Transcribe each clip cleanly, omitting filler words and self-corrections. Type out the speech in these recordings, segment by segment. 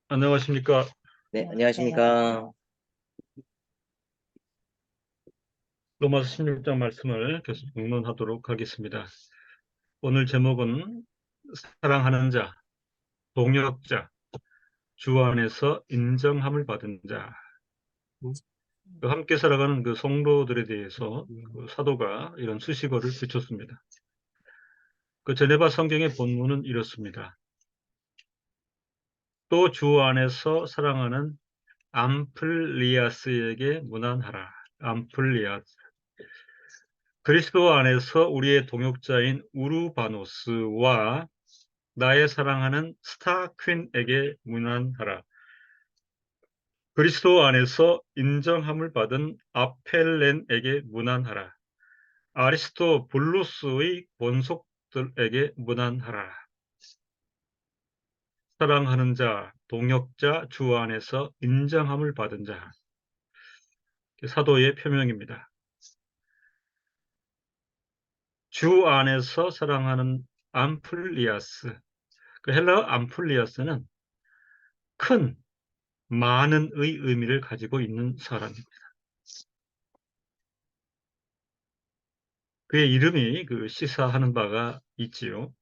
안녕하십니까. 네, 안녕하십니까. 로마서 16장 말씀을 계속 공론하도록 하겠습니다. 오늘 제목은 사랑하는 자, 동역자, 주 안에서 인정함을 받은 자. 그 함께 살아가는 그 성도들에 대해서 그 사도가 이런 수식어를 붙였습니다. 그 제네바 성경의 본문은 이렇습니다. 또 주 안에서 사랑하는 암플리아스에게 문안하라. 암플리아스. 그리스도 안에서 우리의 동역자인 우르바노스와 나의 사랑하는 스타퀸에게 문안하라. 그리스도 안에서 인정함을 받은 아펠렌에게 문안하라. 아리스토블루스의 본속들에게 문안하라. 사랑하는 자, 동역자, 주 안에서 인정함을 받은 자. 사도의 표명입니다. 주 안에서 사랑하는 암플리아스. 그 헬라 암플리아스는 큰, 많은의 의미를 가지고 있는 사람입니다. 그의 이름이 그 시사하는 바가 있지요.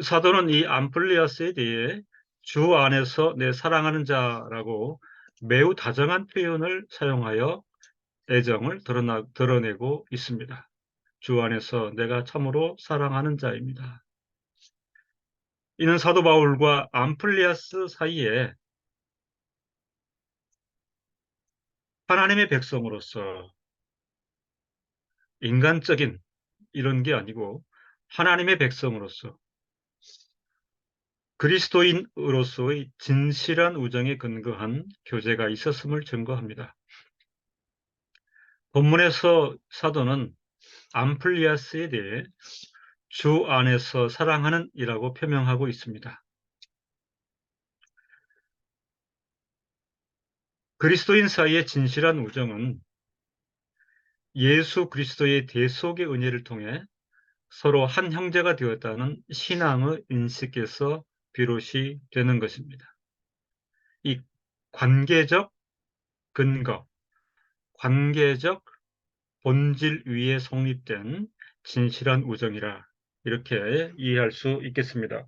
사도는 이 암플리아스에 대해 주 안에서 내 사랑하는 자라고 매우 다정한 표현을 사용하여 애정을 드러내고 있습니다. 주 안에서 내가 참으로 사랑하는 자입니다. 이는 사도 바울과 암플리아스 사이에 하나님의 백성으로서 인간적인 이런 게 아니고 하나님의 백성으로서 그리스도인으로서의 진실한 우정에 근거한 교제가 있었음을 증거합니다. 본문에서 사도는 암플리아스에 대해 주 안에서 사랑하는 이라고 표명하고 있습니다. 그리스도인 사이의 진실한 우정은 예수 그리스도의 대속의 은혜를 통해 서로 한 형제가 되었다는 신앙의 인식에서 비롯이 되는 것입니다. 이 관계적 근거, 관계적 본질 위에 성립된 진실한 우정이라 이렇게 이해할 수 있겠습니다.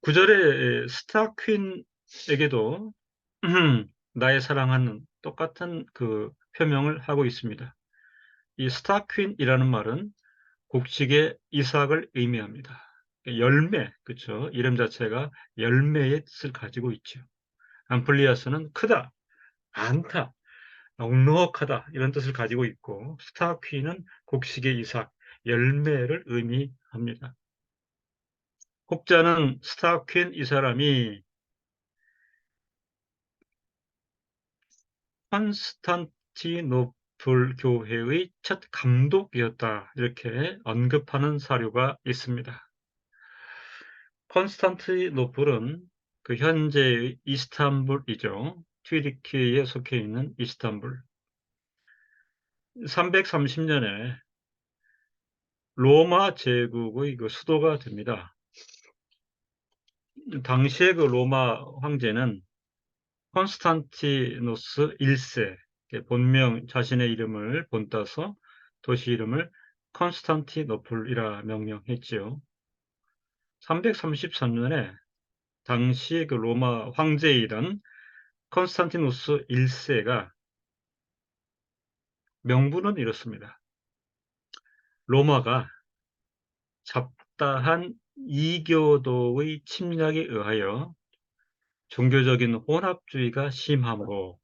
9절에 스타퀸에게도 나의 사랑하는 똑같은 그 표명을 하고 있습니다. 이 스타퀸이라는 말은 곡식의 이삭을 의미합니다. 열매, 그렇죠? 이름 자체가 열매의 뜻을 가지고 있죠. 암플리아스는 크다, 많다, 넉넉하다 이런 뜻을 가지고 있고 스타퀴는 곡식의 이삭, 열매를 의미합니다. 혹자는 스타퀸 이 사람이 콘스탄티노플 교회의 첫 감독이었다 이렇게 언급하는 사료가 있습니다. 콘스탄티노플은 그 현재의 이스탄불이죠. 튀르키예에 속해 있는 이스탄불. 330년에 로마 제국의 그 수도가 됩니다. 당시의 그 로마 황제는 콘스탄티노스 1세, 본명 자신의 이름을 본따서 도시 이름을 콘스탄티노플이라 명명했지요. 333년에 당시의 그 로마 황제이던 콘스탄티노스 1세가 명분은 이렇습니다. 로마가 잡다한 이교도의 침략에 의하여 종교적인 혼합주의가 심하므로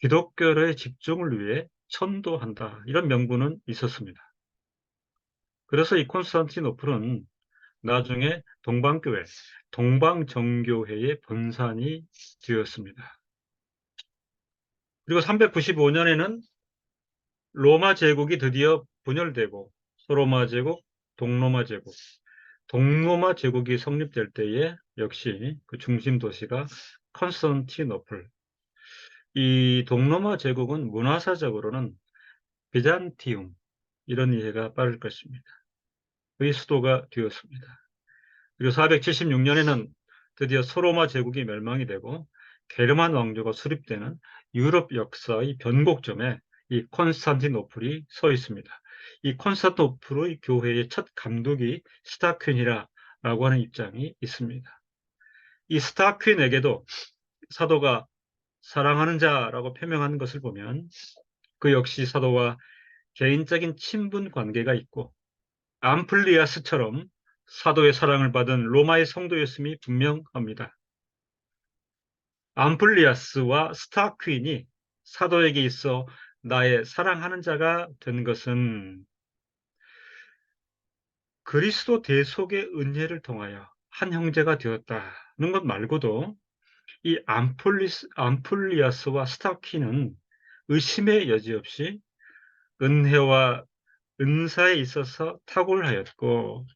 기독교의 집중을 위해 천도한다. 이런 명분은 있었습니다. 그래서 이 콘스탄티노플은 나중에 동방교회, 동방정교회의 본산이 되었습니다. 그리고 395년에는 로마 제국이 드디어 분열되고 소로마 제국, 동로마 제국, 동로마 제국이 성립될 때에 역시 그 중심 도시가 컨스탄티노플. 이 동로마 제국은 문화사적으로는 비잔티움 이런 이해가 빠를 것입니다. 의 수도가 되었습니다. 그리고 476년에는 드디어 소로마 제국이 멸망이 되고 게르만 왕조가 수립되는 유럽 역사의 변곡점에 이 콘스탄티노플이 서 있습니다. 이 콘스탄티노플의 교회의 첫 감독이 스타퀸이라고 하는 입장이 있습니다. 이 스타퀸에게도 사도가 사랑하는 자라고 표명하는 것을 보면 그 역시 사도와 개인적인 친분 관계가 있고 암플리아스처럼 사도의 사랑을 받은 로마의 성도였음이 분명합니다. 암플리아스와 스타퀸이 사도에게 있어 나의 사랑하는 자가 된 것은 그리스도 대속의 은혜를 통하여 한 형제가 되었다는 것 말고도 이 암플리아스와 스타퀸은 의심의 여지 없이 은혜와 은사에 있어서 탁월하였고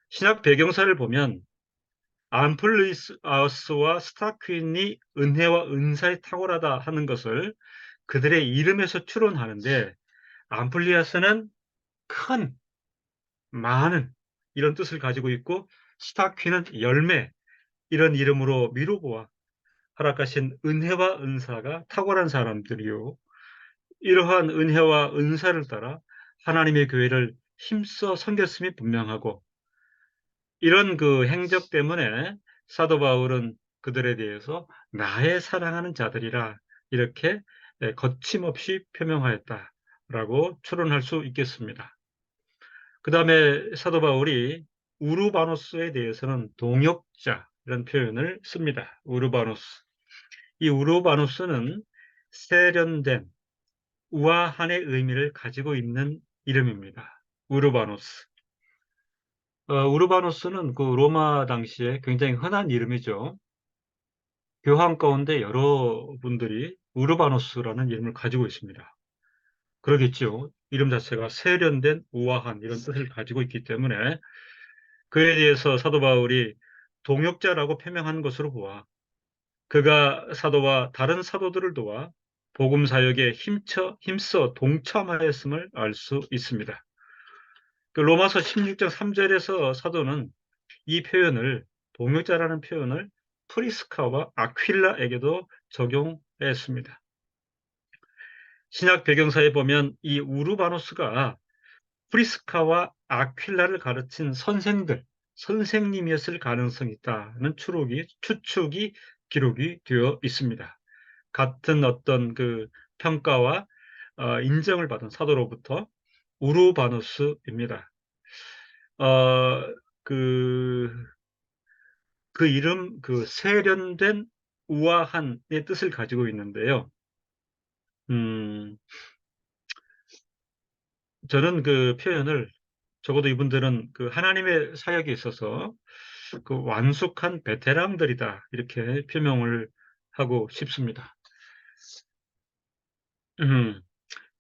신학 배경사를 보면 암플리아스와 스타퀸이 은혜와 은사에 탁월하다 하는 것을 그들의 이름에서 추론하는데 암플리아스는 큰, 많은 이런 뜻을 가지고 있고 스타퀸은 열매 이런 이름으로 미루고와 허락하신 은혜와 은사가 탁월한 사람들이요. 이러한 은혜와 은사를 따라 하나님의 교회를 힘써 섬겼음이 분명하고 이런 그 행적 때문에 사도 바울은 그들에 대해서 나의 사랑하는 자들이라 이렇게 거침없이 표명하였다라고 추론할 수 있겠습니다. 그 다음에 사도 바울이 우르바노스에 대해서는 동역자 이런 표현을 씁니다. 우르바노스. 이 우르바노스는 세련된 우아한의 의미를 가지고 있는 이름입니다. 우르바노스. 우르바노스는 그 로마 당시에 굉장히 흔한 이름이죠. 교황 가운데 여러분들이 우르바노스라는 이름을 가지고 있습니다. 그러겠죠. 이름 자체가 세련된 우아한 이런 뜻을 가지고 있기 때문에 그에 대해서 사도 바울이 동역자라고 표명한 것으로 보아 그가 사도와 다른 사도들을 도와 복음 사역에 힘써 동참하였음을 알 수 있습니다. 그 로마서 16장 3절에서 사도는 이 표현을 동역자라는 표현을 프리스카와 아퀴라에게도 적용했습니다. 신약 배경사에 보면 이 우르바노스가 프리스카와 아퀴라를 가르친 선생님이었을 가능성이 있다는 추측이 기록이 되어 있습니다. 같은 어떤 그 평가와 인정을 받은 사도로부터 우르바노스입니다. 어, 그, 그 이름, 그 세련된 우아한의 뜻을 가지고 있는데요. 음, 저는 그 표현을 적어도 이분들은 그 하나님의 사역에 있어서 그 완숙한 베테랑들이다. 이렇게 표명을 하고 싶습니다.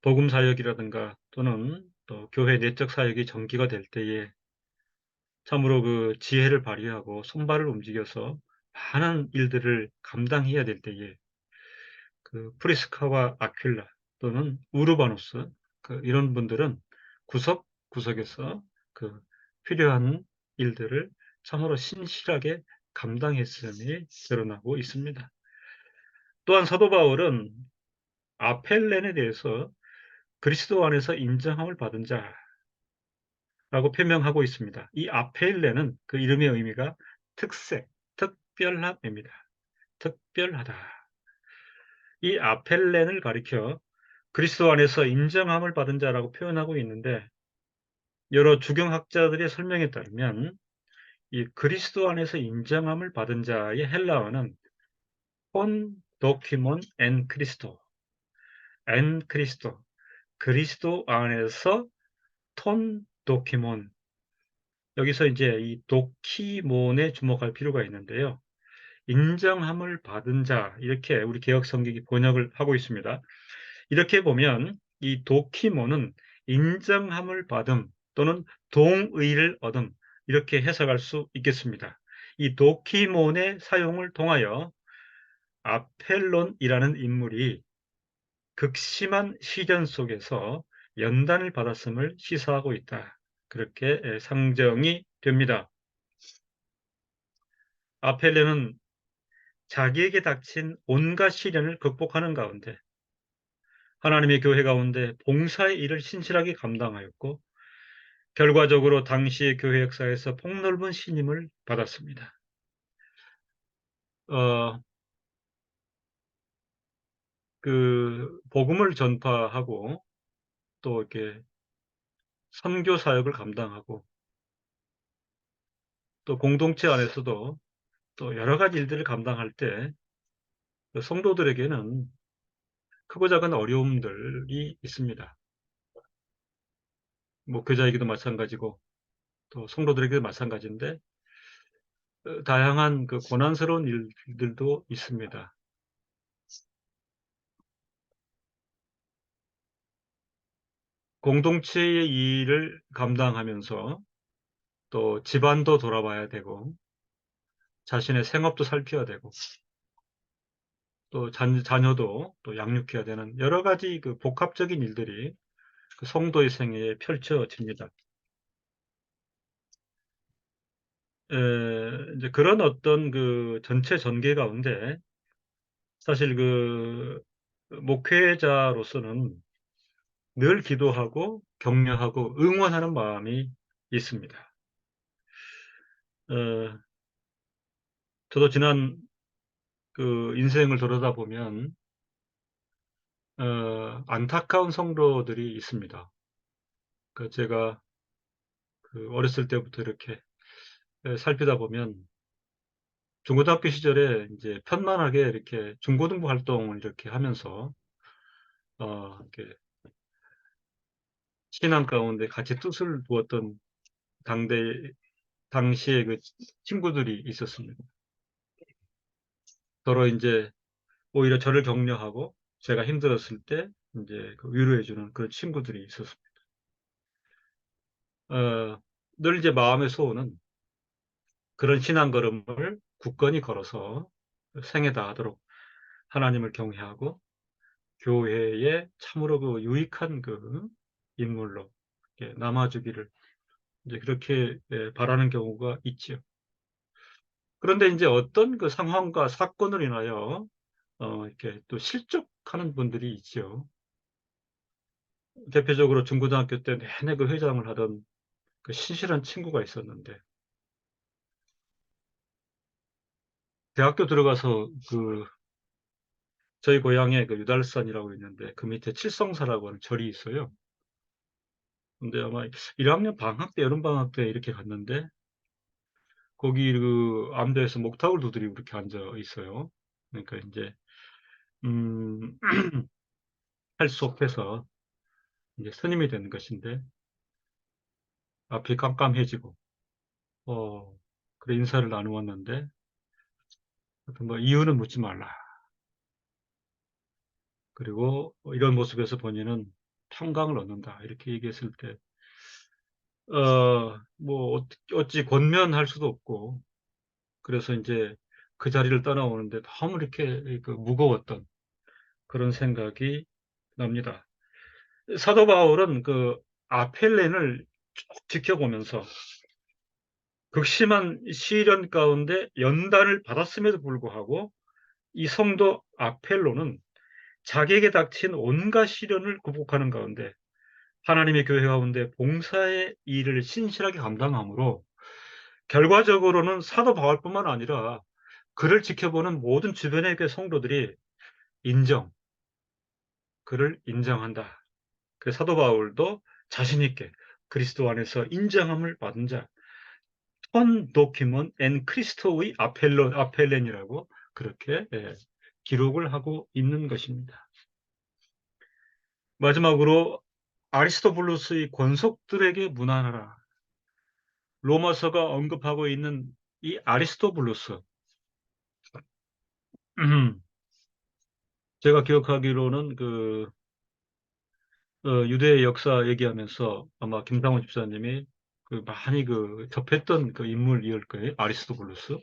복음 사역이라든가 또는 또 교회 내적 사역이 전기가 될 때에 참으로 그 지혜를 발휘하고 손발을 움직여서 많은 일들을 감당해야 될 때에 그 프리스카와 아퀴라 또는 우르바노스 이런 분들은 구석구석에서 그 필요한 일들을 참으로 신실하게 감당했음이 드러나고 있습니다. 또한 사도 바울은 아펠렌에 대해서 그리스도 안에서 인정함을 받은 자라고 표명하고 있습니다. 이 아펠렌은 그 이름의 의미가 특색, 특별함입니다. 특별하다. 이 아펠렌을 가리켜 그리스도 안에서 인정함을 받은 자라고 표현하고 있는데 여러 주경학자들의 설명에 따르면 이 그리스도 안에서 인정함을 받은 자의 헬라어는 폰 도키몬 엔 크리스토 그리스도 안에서 톤 도키몬 여기서 이제 이 도키몬에 주목할 필요가 있는데요. 인정함을 받은 자 이렇게 우리 개역 성경이 번역을 하고 있습니다. 이렇게 보면 이 도키모는 인정함을 받음 또는 동의를 얻음 이렇게 해석할 수 있겠습니다. 이 도키몬의 사용을 통하여 아펠론이라는 인물이 극심한 시련 속에서 연단을 받았음을 시사하고 있다. 그렇게 상정이 됩니다. 아펠레는 자기에게 닥친 온갖 시련을 극복하는 가운데 하나님의 교회 가운데 봉사의 일을 신실하게 감당하였고 결과적으로 당시의 교회 역사에서 폭넓은 신임을 받았습니다. 어, 복음을 전파하고 또 이렇게 선교 사역을 감당하고 또 공동체 안에서도 또 여러 가지 일들을 감당할 때 성도들에게는 크고 작은 어려움들이 있습니다. 뭐 교자에게도 마찬가지고 또 성도들에게도 마찬가지인데 다양한 고난스러운 일들도 있습니다. 공동체의 일을 감당하면서 또 집안도 돌아봐야 되고 자신의 생업도 살펴야 되고 또 자녀도 또 양육해야 되는 여러 가지 복합적인 일들이 성도의 생애에 펼쳐집니다. 이제 그런 어떤 전체 전개 가운데 사실 목회자로서는 늘 기도하고 격려하고 응원하는 마음이 있습니다. 어, 저도 지난 인생을 돌아다 보면 안타까운 성도들이 있습니다. 제가 어렸을 때부터 이렇게 살피다 보면 중고등학교 시절에 이제 편만하게 이렇게 중고등부 활동을 이렇게 하면서 이렇게 신앙 가운데 같이 뜻을 두었던 당시에 친구들이 있었습니다. 서로 이제 오히려 저를 격려하고 제가 힘들었을 때 이제 위로해주는 그런 친구들이 있었습니다. 늘 이제 마음의 소원은 그런 신앙 걸음을 굳건히 걸어서 생애 다하도록 하나님을 경외하고 교회에 참으로 유익한 인물로 남아주기를 이제 그렇게 바라는 경우가 있지요. 그런데 이제 어떤 상황과 사건으로 인하여 이렇게 또 실족하는 분들이 있죠. 대표적으로 중고등학교 때 내내 회장을 하던 신실한 친구가 있었는데 대학교 들어가서 저희 고향에 유달산이라고 있는데 그 밑에 칠성사라고 하는 절이 있어요. 근데 아마 1학년 방학 때, 여름 방학 때 이렇게 갔는데 거기 암대에서 목탁을 두드리고 이렇게 앉아 있어요. 그러니까 이제 음, 할 수 없어서 이제 스님이 되는 것인데 앞이 깜깜해지고 그래 인사를 나누었는데 하여튼 뭐 이유는 묻지 말라. 그리고 이런 모습에서 본인은 평강을 얻는다. 이렇게 얘기했을 때 뭐 어찌 권면할 수도 없고 그래서 이제 그 자리를 떠나오는데 너무 이렇게 무거웠던 그런 생각이 납니다. 사도 바울은 아펠렌을 쭉 지켜보면서 극심한 시련 가운데 연단을 받았음에도 불구하고 이 성도 아펠로는 자기에게 닥친 온갖 시련을 극복하는 가운데 하나님의 교회 가운데 봉사의 일을 신실하게 감당함으로 결과적으로는 사도 바울뿐만 아니라 그를 지켜보는 모든 주변의 성도들이 인정, 그를 인정한다. 그 사도 바울도 자신 있게 그리스도 안에서 인정함을 받은 자, 턴 도키먼 앤 크리스토의 아펠렌이라고 그렇게 기록을 하고 있는 것입니다. 마지막으로 아리스토블루스의 권속들에게 문안하라. 로마서가 언급하고 있는 이 아리스토블루스. 제가 기억하기로는 유대 역사 얘기하면서 아마 김상훈 집사님이 많이 접했던 인물일 거예요. 아리스토블루스.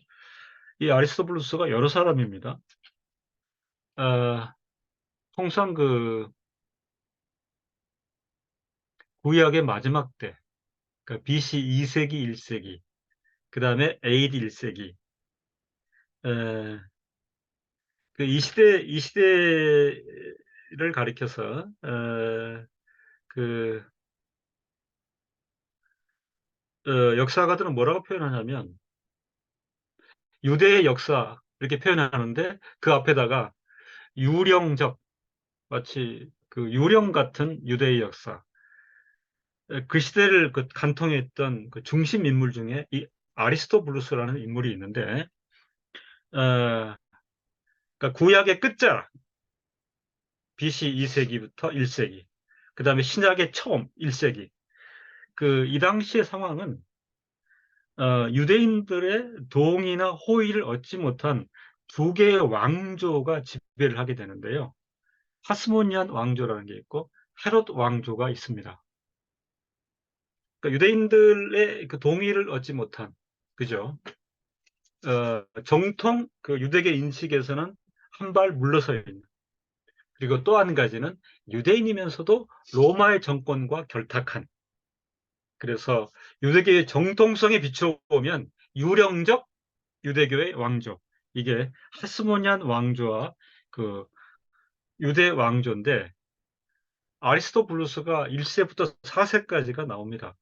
이 아리스토블루스가 여러 사람입니다. 아, 통상 구약의 마지막 때, 그러니까 BC 2세기, 1세기, 그 다음에 AD 1세기, 에, 이 시대를 가리켜서, 그, 역사가들은 뭐라고 표현하냐면, 유대의 역사, 이렇게 표현하는데, 그 앞에다가 유령적, 마치 그 유령 같은 유대의 역사, 그 시대를 그 간통했던 그 중심 인물 중에 이 아리스토블루스라는 인물이 있는데, 어, 그러니까 구약의 끝자락, BC 2세기부터 1세기, 그 다음에 신약의 처음 1세기, 이 당시의 상황은 유대인들의 동의나 호의를 얻지 못한 두 개의 왕조가 지배를 하게 되는데요. 하스모니안 왕조라는 게 있고 헤롯 왕조가 있습니다. 그러니까 유대인들의 그 동의를 얻지 못한, 그죠? 정통 그 유대계 인식에서는 한 발 물러서 있는. 그리고 또 한 가지는 유대인이면서도 로마의 정권과 결탁한. 그래서 유대계의 정통성에 비춰보면 유령적 유대교의 왕조. 이게 하스모니안 왕조와 그 유대 왕조인데, 아리스토블루스가 1세부터 4세까지가 나옵니다.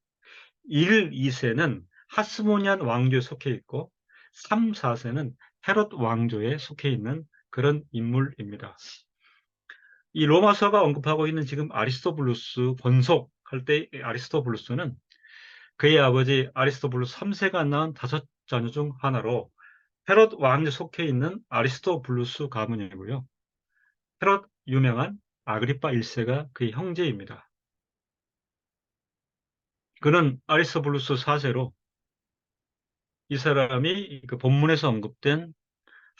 1, 2세는 하스모니안 왕조에 속해 있고 3, 4세는 헤롯 왕조에 속해 있는 그런 인물입니다. 이 로마서가 언급하고 있는 지금 아리스토블루스 번속할 때 아리스토블루스는 그의 아버지 아리스토블루스 3세가 낳은 다섯 자녀 중 하나로 헤롯 왕조에 속해 있는 아리스토블루스 가문이고요. 헤롯 유명한 아그리파 1세가 그의 형제입니다. 그는 아리스토블루스 4세로 이 사람이 그 본문에서 언급된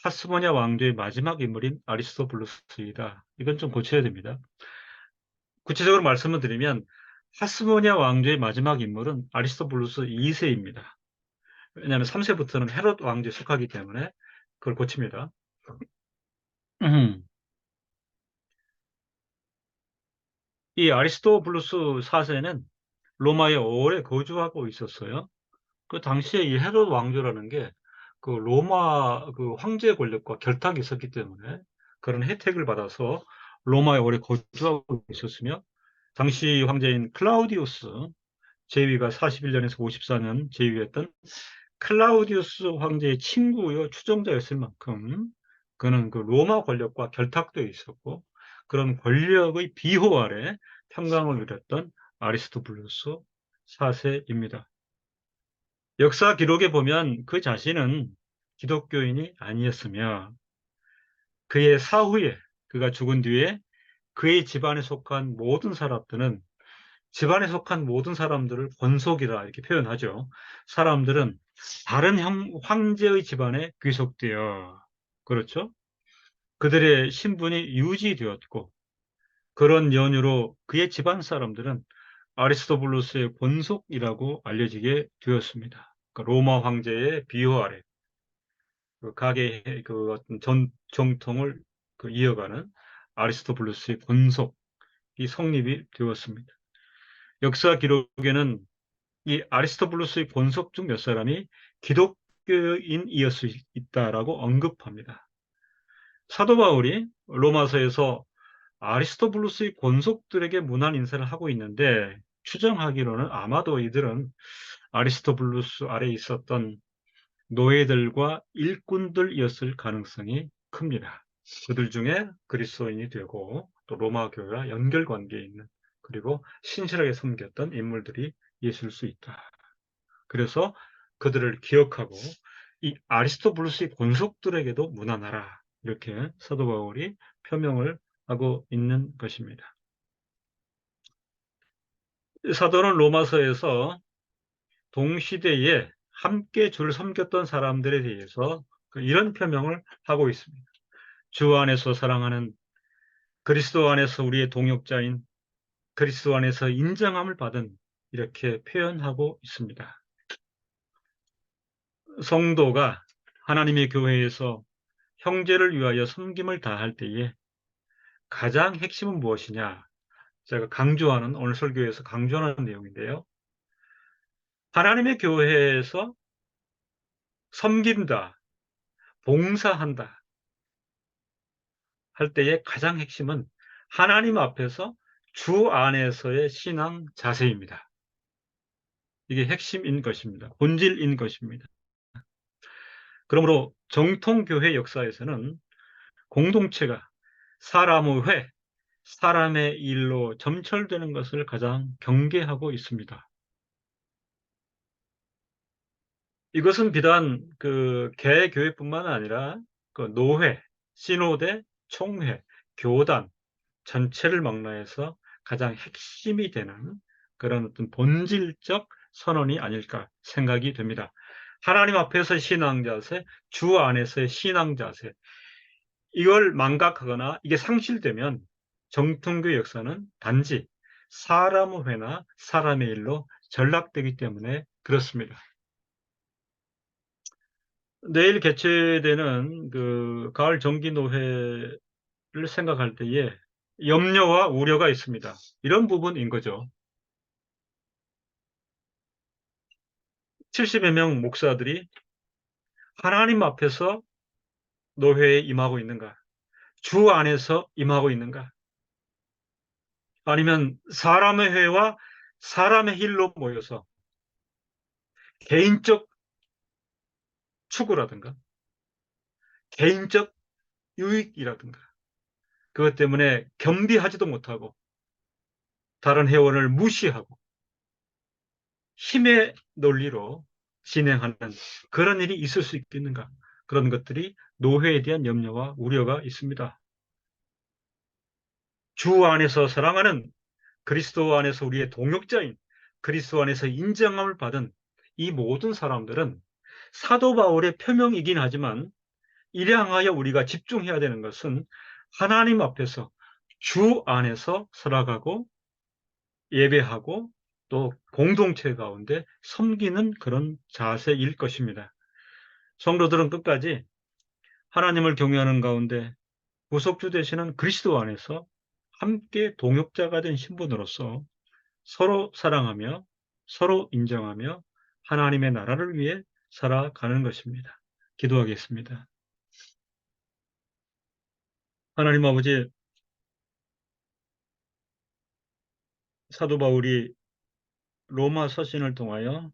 하스모니아 왕조의 마지막 인물인 아리스토블루스이다. 이건 좀 고쳐야 됩니다. 구체적으로 말씀을 드리면 하스모니아 왕조의 마지막 인물은 아리스토블루스 2세입니다. 왜냐하면 3세부터는 헤롯 왕조에 속하기 때문에 그걸 고칩니다. 이 아리스토블루스 4세는 로마에 오래 거주하고 있었어요. 그 당시에 이 헤롯 왕조라는 게 그 로마 그 황제 권력과 결탁이 있었기 때문에 그런 혜택을 받아서 로마에 오래 거주하고 있었으며, 당시 황제인 클라우디우스 제위가 41년에서 54년 제위했던 클라우디우스 황제의 친구요 추종자였을 만큼 그는 그 로마 권력과 결탁되어 있었고, 그런 권력의 비호 아래 평강을 누렸던 아리스토블루스 4세입니다. 역사 기록에 보면 그 자신은 기독교인이 아니었으며, 그의 사후에, 그가 죽은 뒤에 그의 집안에 속한 모든 사람들은, 집안에 속한 모든 사람들을 권속이라 이렇게 표현하죠. 사람들은 다른 황제의 집안에 귀속되어, 그렇죠? 그들의 신분이 유지되었고, 그런 연유로 그의 집안 사람들은 아리스토블루스의 본속이라고 알려지게 되었습니다. 그러니까 로마 황제의 비호 아래 그 가계의 그 어떤 정통을 이어가는 아리스토블루스의 본속이 성립이 되었습니다. 역사 기록에는 이 아리스토블루스의 본속 중 몇 사람이 기독교인이었을 수 있다라고 언급합니다. 사도 바울이 로마서에서 아리스토블루스의 권속들에게 문안 인사를 하고 있는데, 추정하기로는 아마도 이들은 아리스토블루스 아래에 있었던 노예들과 일꾼들이었을 가능성이 큽니다. 그들 중에 그리스도인이 되고 또 로마 교회와 연결 관계에 있는, 그리고 신실하게 섬겼던 인물들이 있을 수 있다. 그래서 그들을 기억하고 이 아리스토블루스의 권속들에게도 문안하라, 이렇게 사도 바울이 표명을 하고 있는 것입니다. 사도는 로마서에서 동시대에 함께 주를 섬겼던 사람들에 대해서 이런 표명을 하고 있습니다. 주 안에서 사랑하는, 그리스도 안에서 우리의 동역자인, 그리스도 안에서 인정함을 받은, 이렇게 표현하고 있습니다. 성도가 하나님의 교회에서 형제를 위하여 섬김을 다할 때에 가장 핵심은 무엇이냐? 제가 강조하는, 오늘 설교에서 강조하는 내용인데요. 하나님의 교회에서 섬긴다, 봉사한다 할 때의 가장 핵심은 하나님 앞에서 주 안에서의 신앙 자세입니다. 이게 핵심인 것입니다. 본질인 것입니다. 그러므로 정통교회 역사에서는 공동체가 사람의 회, 사람의 일로 점철되는 것을 가장 경계하고 있습니다. 이것은 비단 그 개교회뿐만 아니라 그 노회, 시노대, 총회, 교단 전체를 망라해서 가장 핵심이 되는 그런 어떤 본질적 선언이 아닐까 생각이 됩니다. 하나님 앞에서 신앙 자세, 주 안에서의 신앙 자세, 이걸 망각하거나 이게 상실되면 정통교 역사는 단지 사람의 회나 사람의 일로 전락되기 때문에 그렇습니다. 내일 개최되는 그 가을 정기노회를 생각할 때에 염려와 우려가 있습니다. 이런 부분인 거죠. 70여 명 목사들이 하나님 앞에서 노회에 임하고 있는가? 주 안에서 임하고 있는가? 아니면 사람의 회와 사람의 힐로 모여서 개인적 추구라든가 개인적 유익이라든가 그것 때문에 겸비하지도 못하고 다른 회원을 무시하고 힘의 논리로 진행하는 그런 일이 있을 수 있겠는가? 그런 것들이 노회에 대한 염려와 우려가 있습니다. 주 안에서 사랑하는 그리스도 안에서 우리의 동역자인 그리스도 안에서 인정함을 받은 이 모든 사람들은 사도 바울의 표명이긴 하지만 이래 향하여 우리가 집중해야 되는 것은 하나님 앞에서 주 안에서 살아가고 예배하고 또 공동체 가운데 섬기는 그런 자세일 것입니다. 성도들은 끝까지 하나님을 경외하는 가운데 구속주 되시는 그리스도 안에서 함께 동역자가 된 신분으로서 서로 사랑하며 서로 인정하며 하나님의 나라를 위해 살아가는 것입니다. 기도하겠습니다. 하나님 아버지, 사도 바울이 로마 서신을 통하여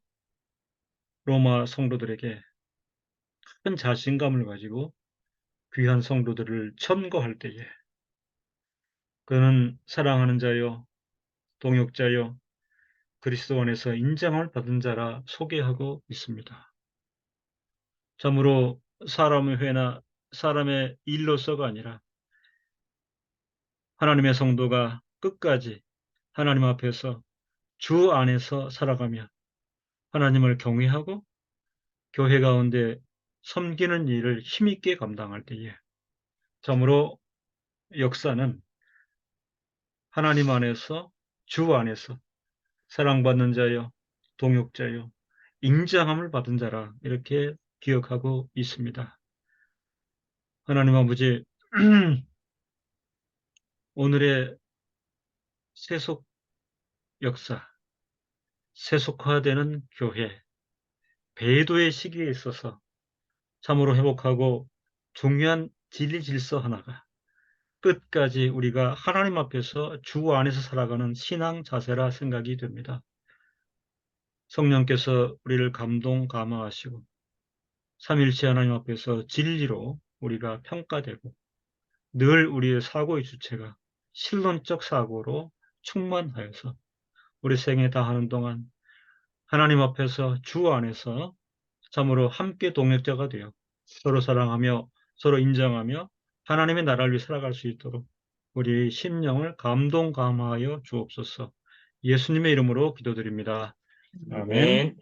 로마 성도들에게 큰 자신감을 가지고 귀한 성도들을 천거할 때에 그는 사랑하는 자요, 동역자요, 그리스도 안에서 인정을 받은 자라 소개하고 있습니다. 참으로 사람의 회나 사람의 일로서가 아니라 하나님의 성도가 끝까지 하나님 앞에서 주 안에서 살아가며 하나님을 경외하고 교회 가운데 섬기는 일을 힘있게 감당할 때에 참으로 역사는 하나님 안에서 주 안에서 사랑받는 자요, 동역자요, 인정함을 받은 자라 이렇게 기억하고 있습니다. 하나님 아버지, 오늘의 세속 역사, 세속화되는 교회, 배도의 시기에 있어서 참으로 회복하고 중요한 진리 질서 하나가 끝까지 우리가 하나님 앞에서 주 안에서 살아가는 신앙 자세라 생각이 됩니다. 성령께서 우리를 감동 감화하시고 삼일체 하나님 앞에서 진리로 우리가 평가되고 늘 우리의 사고의 주체가 신론적 사고로 충만하여서 우리 생에 다하는 동안 하나님 앞에서 주 안에서 참으로 함께 동역자가 되어 서로 사랑하며 서로 인정하며 하나님의 나라를 위해 살아갈 수 있도록 우리 심령을 감동 감화하여 주옵소서. 예수님의 이름으로 기도드립니다. 아멘.